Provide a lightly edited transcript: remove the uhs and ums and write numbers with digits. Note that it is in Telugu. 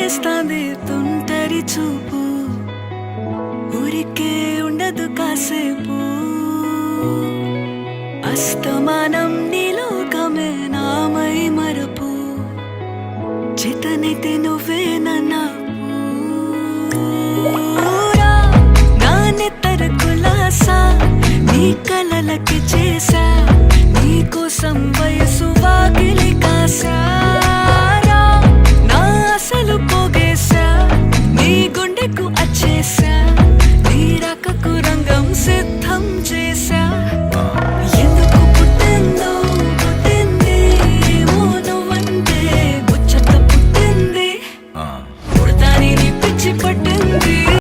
చేస్తాంది తుంటరి చూపు ఊరికే ఉండదు కాసేపు అస్తమానం నీలోకమే నామై మరపు చేతనైతే నువ్వే నాన్నెత్తర కులాసా నీ కలలకి చేసా నీ కోసం వయసు వాకిలి కాసా నా అసలు పోగేసా నీ గుండెకు అచ్చేసా